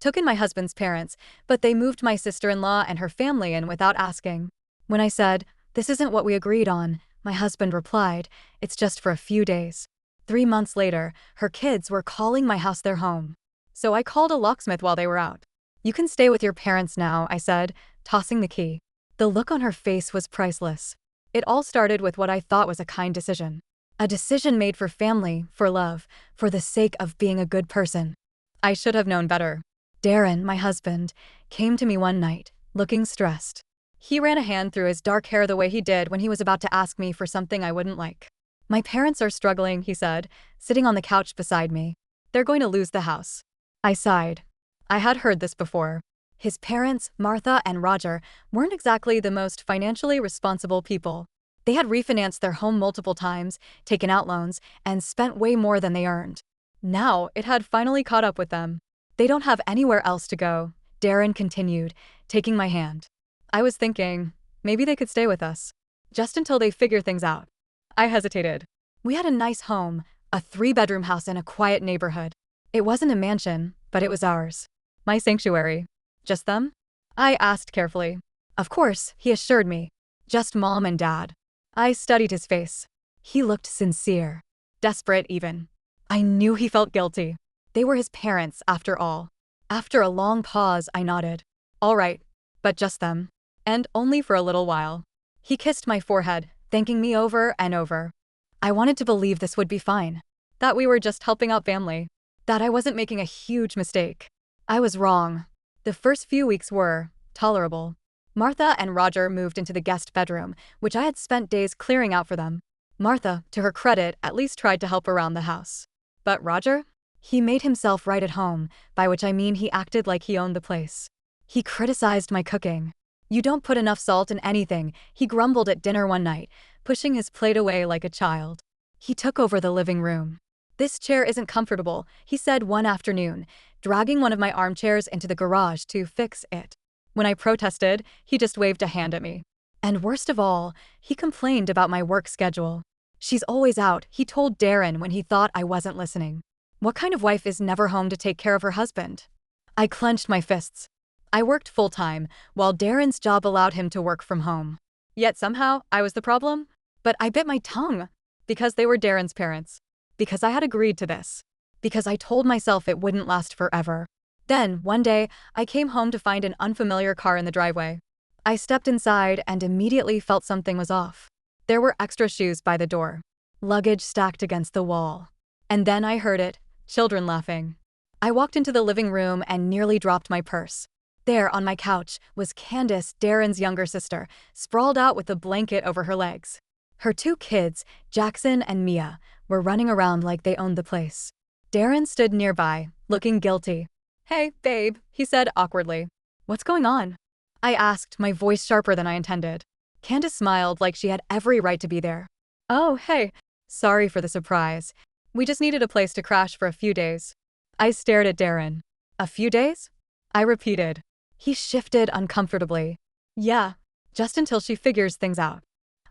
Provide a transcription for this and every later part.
took in my husband's parents, but they moved my sister-in-law and her family in without asking. When I said, "This isn't what we agreed on," my husband replied, "It's just for a few days." 3 months later, her kids were calling my house their home. So I called a locksmith while they were out. "You can stay with your parents now," I said, tossing the key. The look on her face was priceless. It all started with what I thought was a kind decision. A decision made for family, for love, for the sake of being a good person. I should have known better. Darren, my husband, came to me one night, looking stressed. He ran a hand through his dark hair the way he did when he was about to ask me for something I wouldn't like. "My parents are struggling," he said, sitting on the couch beside me. "They're going to lose the house." I sighed. I had heard this before. His parents, Martha and Roger, weren't exactly the most financially responsible people. They had refinanced their home multiple times, taken out loans, and spent way more than they earned. Now, it had finally caught up with them. "They don't have anywhere else to go," Darren continued, taking my hand. I was thinking, maybe they could stay with us. Just until they figure things out. I hesitated. We had a nice home, a 3-bedroom house in a quiet neighborhood. It wasn't a mansion, but it was ours. My sanctuary. "Just them?" I asked carefully. "Of course," he assured me. "Just Mom and Dad." I studied his face. He looked sincere. Desperate even. I knew he felt guilty. They were his parents, after all. After a long pause, I nodded. "All right, but just them. And only for a little while." He kissed my forehead, thanking me over and over. I wanted to believe this would be fine. That we were just helping out family. That I wasn't making a huge mistake. I was wrong. The first few weeks were tolerable. Martha and Roger moved into the guest bedroom, which I had spent days clearing out for them. Martha, to her credit, at least tried to help around the house. But Roger? He made himself right at home, by which I mean he acted like he owned the place. He criticized my cooking. "You don't put enough salt in anything," he grumbled at dinner one night, pushing his plate away like a child. He took over the living room. "This chair isn't comfortable," he said one afternoon, dragging one of my armchairs into the garage to fix it. When I protested, he just waved a hand at me. And worst of all, he complained about my work schedule. "She's always out," he told Darren when he thought I wasn't listening. What kind of wife is never home to take care of her husband? I clenched my fists. I worked full-time, while Darren's job allowed him to work from home. Yet somehow, I was the problem? But I bit my tongue. Because they were Darren's parents. Because I had agreed to this. Because I told myself it wouldn't last forever. Then, one day, I came home to find an unfamiliar car in the driveway. I stepped inside and immediately felt something was off. There were extra shoes by the door. Luggage stacked against the wall. And then I heard it, children laughing. I walked into the living room and nearly dropped my purse. There, on my couch, was Candace, Darren's younger sister, sprawled out with a blanket over her legs. Her 2 kids, Jackson and Mia, were running around like they owned the place. Darren stood nearby, looking guilty. "Hey, babe," he said awkwardly. "What's going on?" I asked, my voice sharper than I intended. Candace smiled like she had every right to be there. "Oh, hey. Sorry for the surprise. We just needed a place to crash for a few days." I stared at Darren. "A few days?" I repeated. He shifted uncomfortably. "Yeah, just until she figures things out."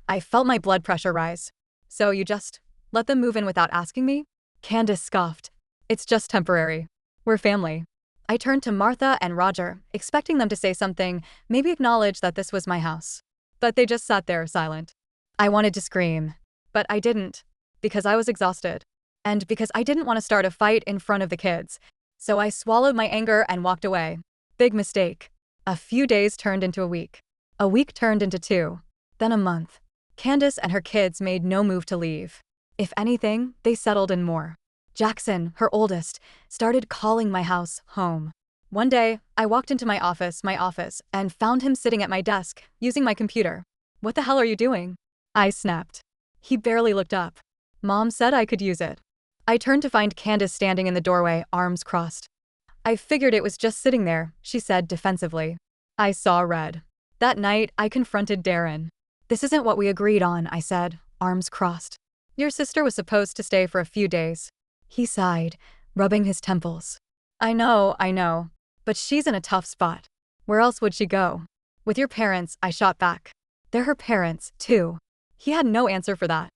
I felt my blood pressure rise. "So you just let them move in without asking me?" Candace scoffed. "It's just temporary. We're family." I turned to Martha and Roger, expecting them to say something, maybe acknowledge that this was my house. But they just sat there, silent. I wanted to scream. But I didn't. Because I was exhausted. And because I didn't want to start a fight in front of the kids. So I swallowed my anger and walked away. Big mistake. A few days turned into a week. A week turned into 2. Then a month. Candace and her kids made no move to leave. If anything, they settled in more. Jackson, her oldest, started calling my house home. One day, I walked into my office, and found him sitting at my desk, using my computer. "What the hell are you doing?" I snapped. He barely looked up. "Mom said I could use it." I turned to find Candace standing in the doorway, arms crossed. "I figured it was just sitting there," she said defensively. I saw red. That night, I confronted Darren. "This isn't what we agreed on," I said, arms crossed. "Your sister was supposed to stay for a few days." He sighed, rubbing his temples. I know, but she's in a tough spot. Where else would she go?" "With your parents," I shot back. "They're her parents, too." He had no answer for that.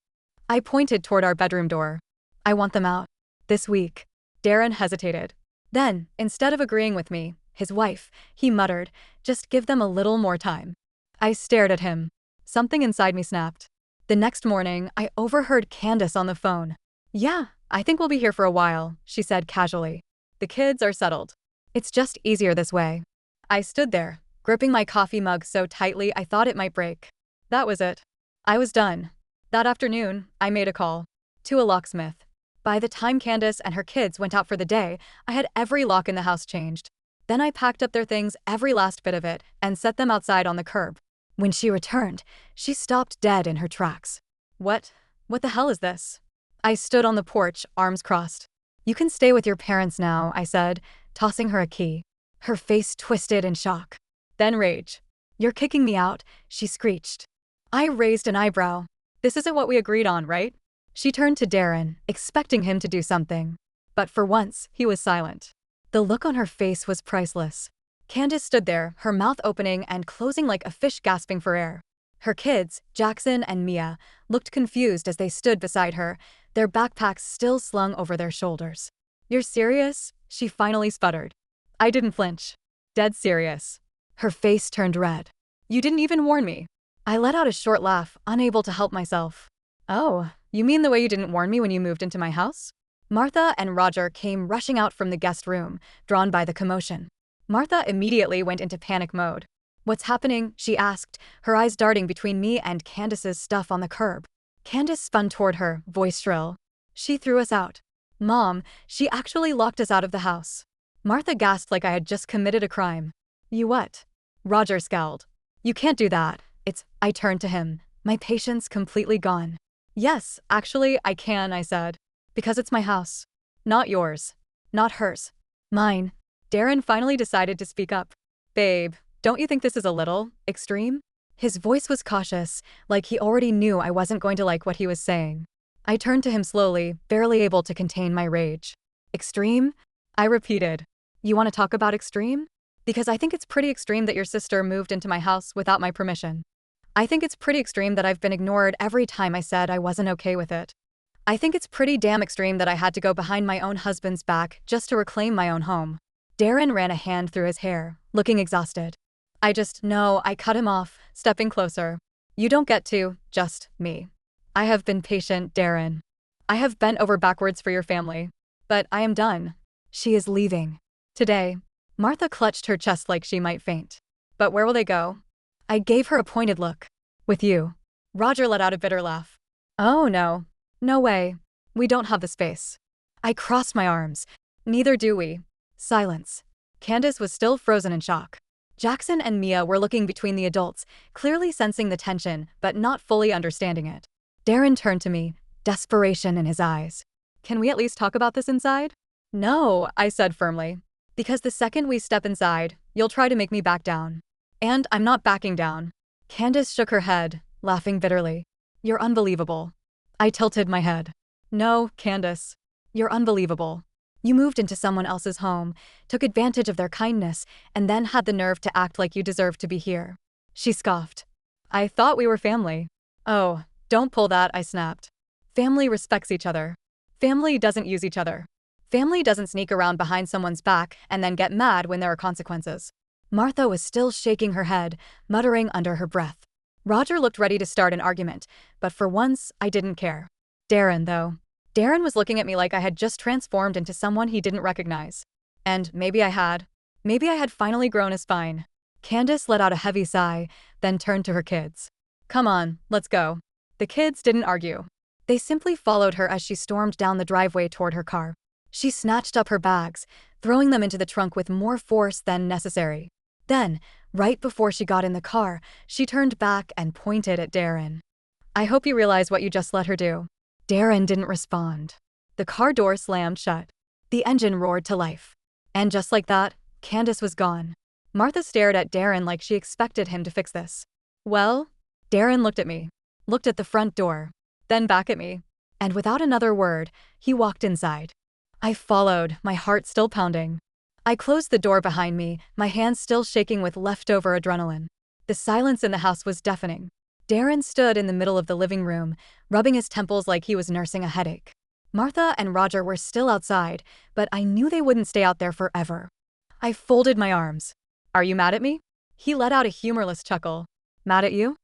I pointed toward our bedroom door. "I want them out. This week." Darren hesitated. Then, instead of agreeing with me, his wife, he muttered, "Just give them a little more time." I stared at him. Something inside me snapped. The next morning, I overheard Candace on the phone. "Yeah, I think we'll be here for a while," she said casually. "The kids are settled. It's just easier this way." I stood there, gripping my coffee mug so tightly I thought it might break. That was it. I was done. That afternoon, I made a call. To a locksmith. By the time Candace and her kids went out for the day, I had every lock in the house changed. Then I packed up their things, every last bit of it, and set them outside on the curb. When she returned, she stopped dead in her tracks. What the hell is this?" I stood on the porch, arms crossed. "You can stay with your parents now," I said, tossing her a key. Her face twisted in shock. Then rage. "You're kicking me out," she screeched. I raised an eyebrow. "This isn't what we agreed on, right?" She turned to Darren, expecting him to do something. But for once, he was silent. The look on her face was priceless. Candace stood there, her mouth opening and closing like a fish gasping for air. Her kids, Jackson and Mia, looked confused as they stood beside her, their backpacks still slung over their shoulders. "You're serious?" she finally sputtered. I didn't flinch. "Dead serious." Her face turned red. "You didn't even warn me." I let out a short laugh, unable to help myself. "Oh, you mean the way you didn't warn me when you moved into my house?" Martha and Roger came rushing out from the guest room, drawn by the commotion. Martha immediately went into panic mode. "What's happening?" she asked, her eyes darting between me and Candace's stuff on the curb. Candace spun toward her, voice shrill. "She threw us out. Mom, she actually locked us out of the house." Martha gasped like I had just committed a crime. "You what?" Roger scowled. "You can't do that. I turned to him, my patience completely gone. "Yes, actually, I can," I said. "Because it's my house. Not yours. Not hers. Mine." Darren finally decided to speak up. "Babe, don't you think this is a little extreme?" His voice was cautious, like he already knew I wasn't going to like what he was saying. I turned to him slowly, barely able to contain my rage. "Extreme?" I repeated. "You want to talk about extreme? Because I think it's pretty extreme that your sister moved into my house without my permission. I think it's pretty extreme that I've been ignored every time I said I wasn't okay with it. I think it's pretty damn extreme that I had to go behind my own husband's back just to reclaim my own home." Darren ran a hand through his hair, looking exhausted. No, I cut him off, stepping closer. "You don't get to, just me. I have been patient, Darren. I have bent over backwards for your family. But I am done. She is leaving. Today." Martha clutched her chest like she might faint. "But where will they go?" I gave her a pointed look. "With you." Roger let out a bitter laugh. "Oh no. No way. We don't have the space." I crossed my arms. "Neither do we." Silence. Candace was still frozen in shock. Jackson and Mia were looking between the adults, clearly sensing the tension, but not fully understanding it. Darren turned to me, desperation in his eyes. "Can we at least talk about this inside?" "No," I said firmly. "Because the second we step inside, you'll try to make me back down. And I'm not backing down." Candace shook her head, laughing bitterly. "You're unbelievable." I tilted my head. "No, Candace. You're unbelievable. You moved into someone else's home, took advantage of their kindness, and then had the nerve to act like you deserved to be here." She scoffed. "I thought we were family." "Oh, don't pull that," I snapped. "Family respects each other. Family doesn't use each other. Family doesn't sneak around behind someone's back and then get mad when there are consequences." Martha was still shaking her head, muttering under her breath. Roger looked ready to start an argument, but for once, I didn't care. Darren, though. Darren was looking at me like I had just transformed into someone he didn't recognize. And maybe I had. Maybe I had finally grown a spine. Candace let out a heavy sigh, then turned to her kids. "Come on, let's go." The kids didn't argue. They simply followed her as she stormed down the driveway toward her car. She snatched up her bags, throwing them into the trunk with more force than necessary. Then, right before she got in the car, she turned back and pointed at Darren. "I hope you realize what you just let her do." Darren didn't respond. The car door slammed shut. The engine roared to life. And just like that, Candace was gone. Martha stared at Darren like she expected him to fix this. "Well?" Darren looked at me, looked at the front door, then back at me. And without another word, he walked inside. I followed, my heart still pounding. I closed the door behind me, my hands still shaking with leftover adrenaline. The silence in the house was deafening. Darren stood in the middle of the living room, rubbing his temples like he was nursing a headache. Martha and Roger were still outside, but I knew they wouldn't stay out there forever. I folded my arms. Are you mad at me? He let out a humorless chuckle. Mad at you?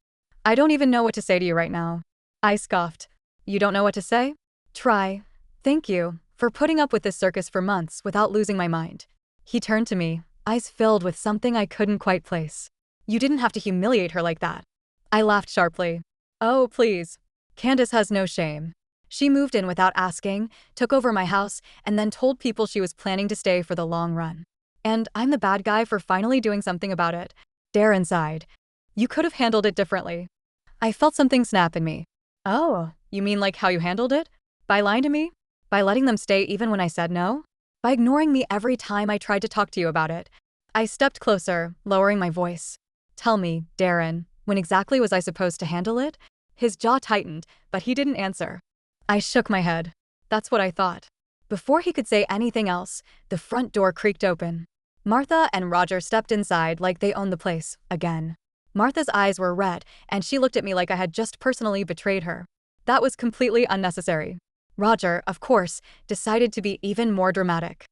I don't even know what to say to you right now. I scoffed. You don't know what to say? Try. Thank you for putting up with this circus for months without losing my mind. He turned to me, eyes filled with something I couldn't quite place. You didn't have to humiliate her like that. I laughed sharply. Oh, please. Candace has no shame. She moved in without asking, took over my house, and then told people she was planning to stay for the long run. And I'm the bad guy for finally doing something about it. Darren sighed. You could have handled it differently. I felt something snap in me. Oh, you mean like how you handled it? By lying to me? By letting them stay even when I said no? By ignoring me every time I tried to talk to you about it? I stepped closer, lowering my voice. Tell me, Darren, when exactly was I supposed to handle it? His jaw tightened, but he didn't answer. I shook my head. That's what I thought. Before he could say anything else, the front door creaked open. Martha and Roger stepped inside like they owned the place, again. Martha's eyes were red, and she looked at me like I had just personally betrayed her. That was completely unnecessary. Roger, of course, decided to be even more dramatic.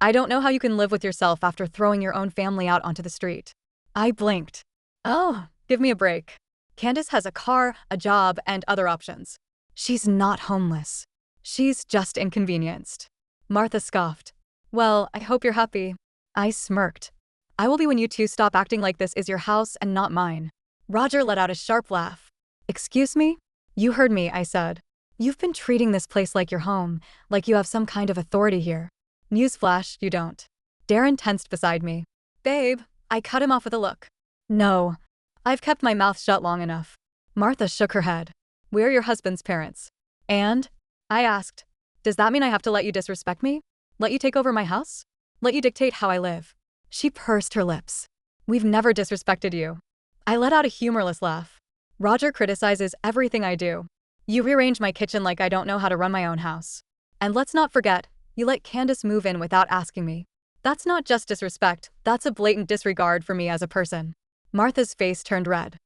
I don't know how you can live with yourself after throwing your own family out onto the street. I blinked. Oh, give me a break. Candace has a car, a job, and other options. She's not homeless. She's just inconvenienced. Martha scoffed. Well, I hope you're happy. I smirked. I will be when you two stop acting like this is your house and not mine. Roger let out a sharp laugh. Excuse me? You heard me, I said. You've been treating this place like your home, like you have some kind of authority here. Newsflash, you don't. Darren tensed beside me. Babe, I cut him off with a look. No. I've kept my mouth shut long enough. Martha shook her head. We're your husband's parents. And? I asked. Does that mean I have to let you disrespect me? Let you take over my house? Let you dictate how I live? She pursed her lips. We've never disrespected you. I let out a humorless laugh. Roger criticizes everything I do. You rearrange my kitchen like I don't know how to run my own house. And let's not forget, you let Candace move in without asking me. That's not just disrespect, that's a blatant disregard for me as a person. Martha's face turned red.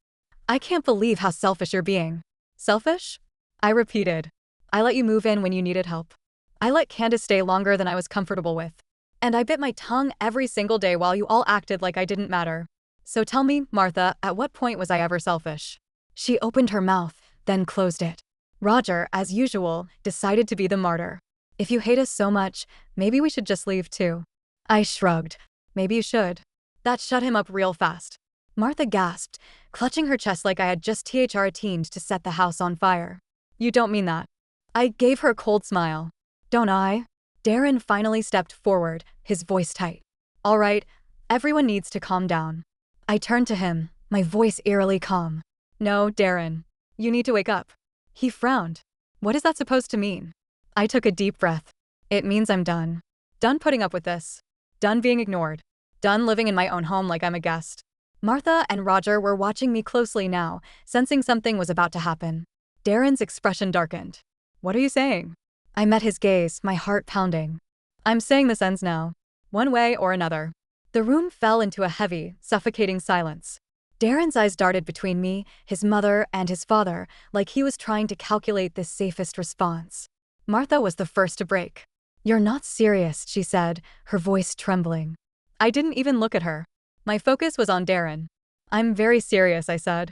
I can't believe how selfish you're being. Selfish? I repeated. I let you move in when you needed help. I let Candace stay longer than I was comfortable with. And I bit my tongue every single day while you all acted like I didn't matter. So tell me, Martha, at what point was I ever selfish? She opened her mouth, then closed it. Roger, as usual, decided to be the martyr. If you hate us so much, maybe we should just leave too. I shrugged. Maybe you should. That shut him up real fast. Martha gasped, clutching her chest like I had just THR-teened to set the house on fire. You don't mean that. I gave her a cold smile. Don't I? Darren finally stepped forward, his voice tight. All right, everyone needs to calm down. I turned to him, my voice eerily calm. No, Darren. You need to wake up. He frowned. What is that supposed to mean? I took a deep breath. It means I'm done. Done putting up with this. Done being ignored. Done living in my own home like I'm a guest. Martha and Roger were watching me closely now, sensing something was about to happen. Darren's expression darkened. What are you saying? I met his gaze, my heart pounding. I'm saying this ends now. One way or another. The room fell into a heavy, suffocating silence. Darren's eyes darted between me, his mother, and his father, like he was trying to calculate the safest response. Martha was the first to break. You're not serious, she said, her voice trembling. I didn't even look at her. My focus was on Darren. I'm very serious, I said.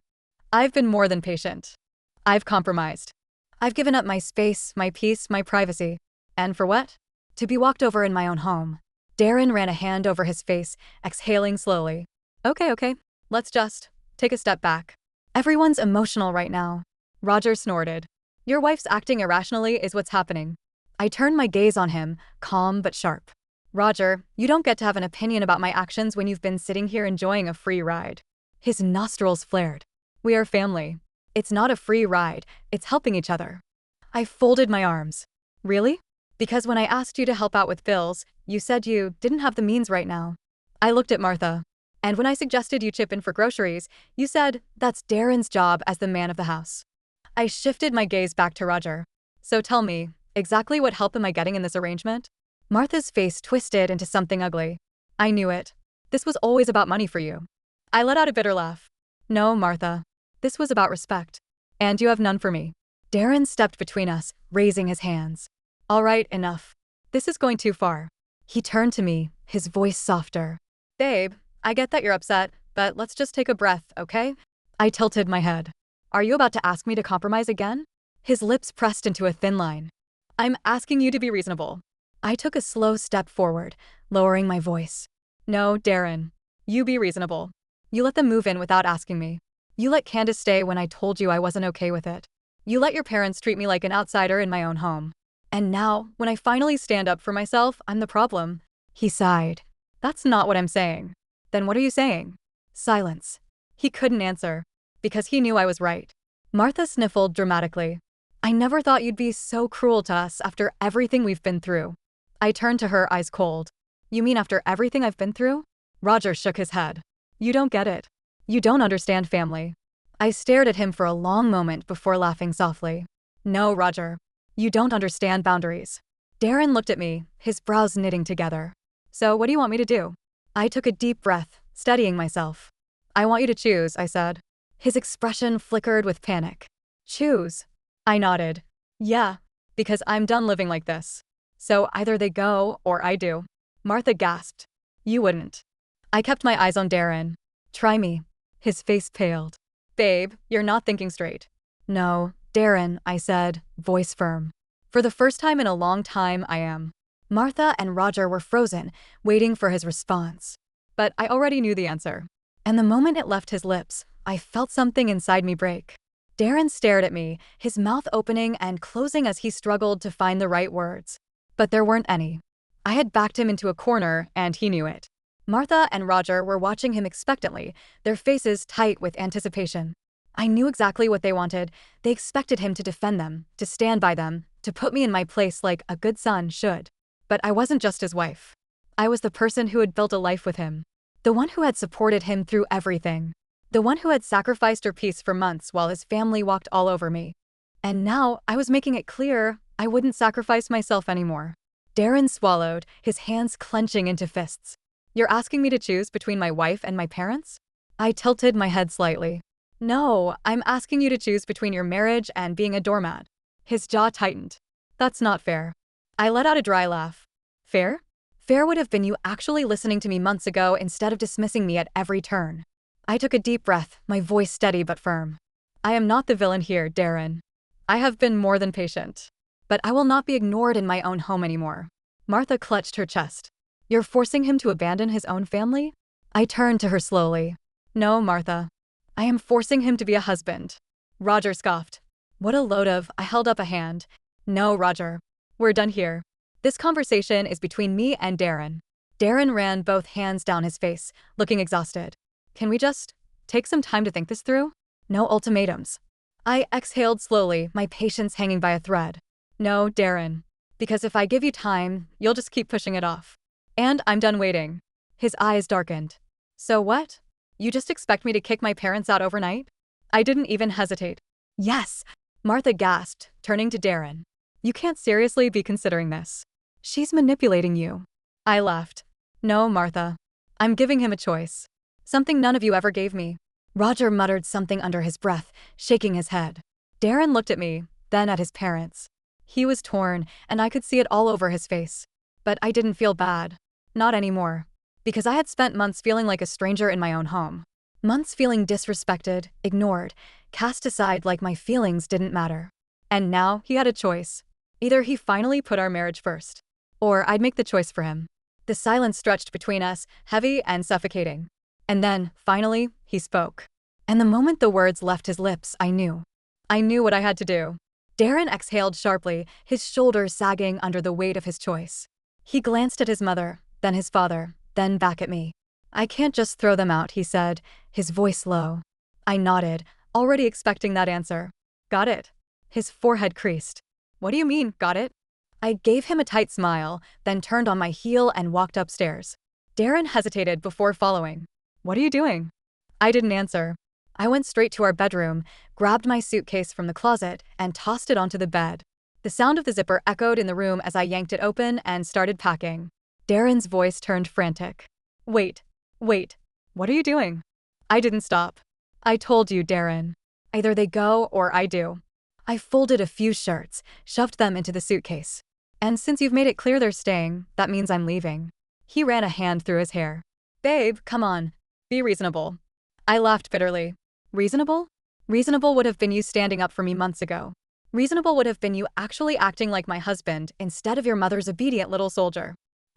I've been more than patient. I've compromised. I've given up my space, my peace, my privacy. And for what? To be walked over in my own home. Darren ran a hand over his face, exhaling slowly. Okay, let's just take a step back. Everyone's emotional right now. Roger snorted. Your wife's acting irrationally is what's happening. I turned my gaze on him, calm but sharp. Roger, you don't get to have an opinion about my actions when you've been sitting here enjoying a free ride. His nostrils flared. We are family. It's not a free ride, it's helping each other. I folded my arms. Really? Because when I asked you to help out with bills, you said you didn't have the means right now. I looked at Martha. And when I suggested you chip in for groceries, you said, that's Darren's job as the man of the house. I shifted my gaze back to Roger. So tell me, exactly what help am I getting in this arrangement? Martha's face twisted into something ugly. I knew it. This was always about money for you. I let out a bitter laugh. No, Martha. This was about respect. And you have none for me. Darren stepped between us, raising his hands. All right, enough. This is going too far. He turned to me, his voice softer. Babe, I get that you're upset, but let's just take a breath, okay? I tilted my head. Are you about to ask me to compromise again? His lips pressed into a thin line. I'm asking you to be reasonable. I took a slow step forward, lowering my voice. No, Darren. You be reasonable. You let them move in without asking me. You let Candace stay when I told you I wasn't okay with it. You let your parents treat me like an outsider in my own home. And now, when I finally stand up for myself, I'm the problem. He sighed. That's not what I'm saying. Then what are you saying? Silence. He couldn't answer. Because he knew I was right. Martha sniffled dramatically. I never thought you'd be so cruel to us after everything we've been through. I turned to her, eyes cold. You mean after everything I've been through? Roger shook his head. You don't get it. You don't understand family. I stared at him for a long moment before laughing softly. No, Roger. You don't understand boundaries. Darren looked at me, his brows knitting together. So what do you want me to do? I took a deep breath, steadying myself. I want you to choose, I said. His expression flickered with panic. Choose. I nodded. Yeah, because I'm done living like this. So either they go, or I do. Martha gasped. You wouldn't. I kept my eyes on Darren. Try me. His face paled. Babe, you're not thinking straight. No, Darren, I said, voice firm. For the first time in a long time, I am. Martha and Roger were frozen, waiting for his response. But I already knew the answer. And the moment it left his lips, I felt something inside me break. Darren stared at me, his mouth opening and closing as he struggled to find the right words. But there weren't any. I had backed him into a corner, and he knew it. Martha and Roger were watching him expectantly, their faces tight with anticipation. I knew exactly what they wanted. They expected him to defend them, to stand by them, to put me in my place like a good son should. But I wasn't just his wife. I was the person who had built a life with him. The one who had supported him through everything. The one who had sacrificed her peace for months while his family walked all over me. And now I was making it clear I wouldn't sacrifice myself anymore. Darren swallowed, his hands clenching into fists. You're asking me to choose between my wife and my parents? I tilted my head slightly. No, I'm asking you to choose between your marriage and being a doormat. His jaw tightened. That's not fair. I let out a dry laugh. Fair? Fair would have been you actually listening to me months ago instead of dismissing me at every turn. I took a deep breath, my voice steady but firm. I am not the villain here, Darren. I have been more than patient. But I will not be ignored in my own home anymore. Martha clutched her chest. You're forcing him to abandon his own family? I turned to her slowly. No, Martha. I am forcing him to be a husband. Roger scoffed. What a load of, I held up a hand. No, Roger. We're done here. This conversation is between me and Darren. Darren ran both hands down his face, looking exhausted. Can we just take some time to think this through? No ultimatums. I exhaled slowly, my patience hanging by a thread. No, Darren. Because if I give you time, you'll just keep pushing it off. And I'm done waiting. His eyes darkened. So what? You just expect me to kick my parents out overnight? I didn't even hesitate. Yes, Martha gasped, turning to Darren. You can't seriously be considering this. She's manipulating you. I laughed. No, Martha. I'm giving him a choice. Something none of you ever gave me. Roger muttered something under his breath, shaking his head. Darren looked at me, then at his parents. He was torn, and I could see it all over his face. But I didn't feel bad. Not anymore. Because I had spent months feeling like a stranger in my own home. Months feeling disrespected, ignored, cast aside like my feelings didn't matter. And now he had a choice. Either he finally put our marriage first, or I'd make the choice for him. The silence stretched between us, heavy and suffocating. And then, finally, he spoke. And the moment the words left his lips, I knew. I knew what I had to do. Darren exhaled sharply, his shoulders sagging under the weight of his choice. He glanced at his mother, then his father, then back at me. I can't just throw them out, he said, his voice low. I nodded, already expecting that answer. Got it. His forehead creased. What do you mean, got it? I gave him a tight smile, then turned on my heel and walked upstairs. Darren hesitated before following. What are you doing? I didn't answer. I went straight to our bedroom, grabbed my suitcase from the closet, and tossed it onto the bed. The sound of the zipper echoed in the room as I yanked it open and started packing. Darren's voice turned frantic. Wait. What are you doing? I didn't stop. I told you, Darren. Either they go or I do. I folded a few shirts, shoved them into the suitcase. And since you've made it clear they're staying, that means I'm leaving. He ran a hand through his hair. Babe, come on. Be reasonable. I laughed bitterly. Reasonable? Reasonable would have been you standing up for me months ago. Reasonable would have been you actually acting like my husband instead of your mother's obedient little soldier.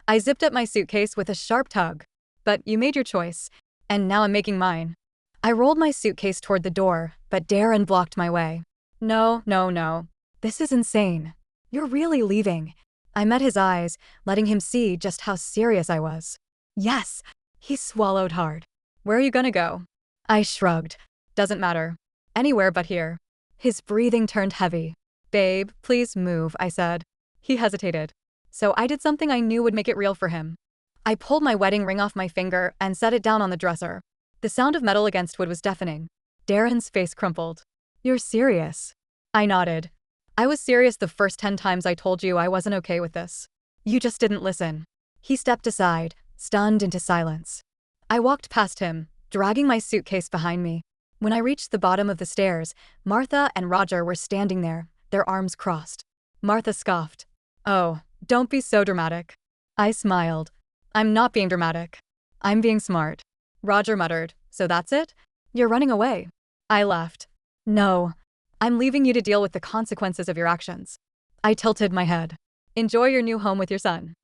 I zipped up my suitcase with a sharp tug. But you made your choice, and now I'm making mine. I rolled my suitcase toward the door, but Darren blocked my way. No, no, no. This is insane. You're really leaving. I met his eyes, letting him see just how serious I was. Yes, he swallowed hard. Where are you gonna go? I shrugged. Doesn't matter. Anywhere but here. His breathing turned heavy. Babe, please move, I said. He hesitated. So I did something I knew would make it real for him. I pulled my wedding ring off my finger and set it down on the dresser. The sound of metal against wood was deafening. Darren's face crumpled. You're serious? I nodded. I was serious the first 10 times I told you I wasn't okay with this. You just didn't listen. He stepped aside, stunned into silence. I walked past him, dragging my suitcase behind me. When I reached the bottom of the stairs, Martha and Roger were standing there, their arms crossed. Martha scoffed. Oh, don't be so dramatic. I smiled. I'm not being dramatic. I'm being smart. Roger muttered. So that's it? You're running away. I laughed. No. I'm leaving you to deal with the consequences of your actions. I tilted my head. Enjoy your new home with your son.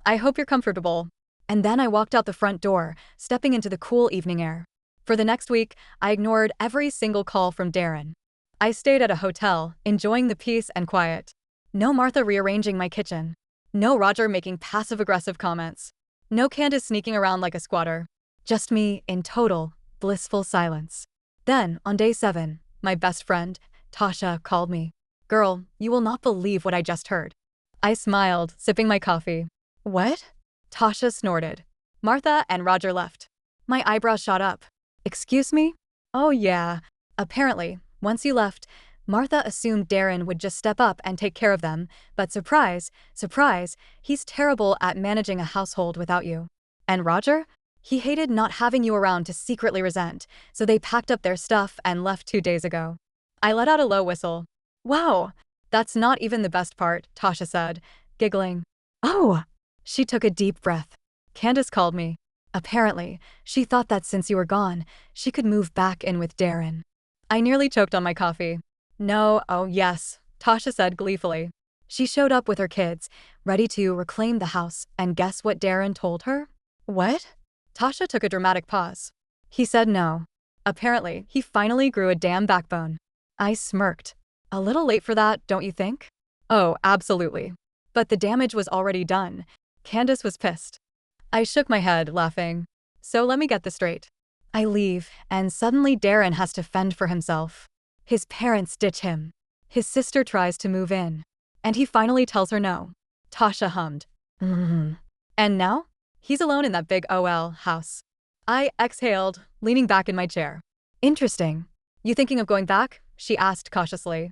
I hope you're comfortable. And then I walked out the front door, stepping into the cool evening air. For the next week, I ignored every single call from Darren. I stayed at a hotel, enjoying the peace and quiet. No Martha rearranging my kitchen. No Roger making passive-aggressive comments. No Candace sneaking around like a squatter. Just me in total, blissful silence. Then, on day 7, my best friend, Tasha, called me. Girl, you will not believe what I just heard. I smiled, sipping my coffee. What? Tasha snorted. Martha and Roger left. My eyebrows shot up. Excuse me? Oh yeah. Apparently, once you left, Martha assumed Darren would just step up and take care of them, but surprise, surprise, he's terrible at managing a household without you. And Roger? He hated not having you around to secretly resent, so they packed up their stuff and left 2 days ago. I let out a low whistle. Wow, that's not even the best part, Tasha said, giggling. Oh! She took a deep breath. Candace called me. Apparently, she thought that since you were gone, she could move back in with Darren. I nearly choked on my coffee. No, oh yes, Tasha said gleefully. She showed up with her kids, ready to reclaim the house, and guess what Darren told her? What? Tasha took a dramatic pause. He said no. Apparently, he finally grew a damn backbone. I smirked. A little late for that, don't you think? Oh, absolutely. But the damage was already done. Candace was pissed. I shook my head, laughing. So let me get this straight. I leave, and suddenly Darren has to fend for himself. His parents ditch him. His sister tries to move in. And he finally tells her no. Tasha hummed. And now? He's alone in that big OL house. I exhaled, leaning back in my chair. Interesting. You thinking of going back? She asked cautiously.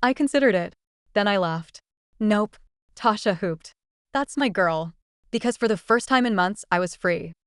I considered it. Then I laughed. Nope. Tasha hooped. That's my girl. Because for the first time in months, I was free.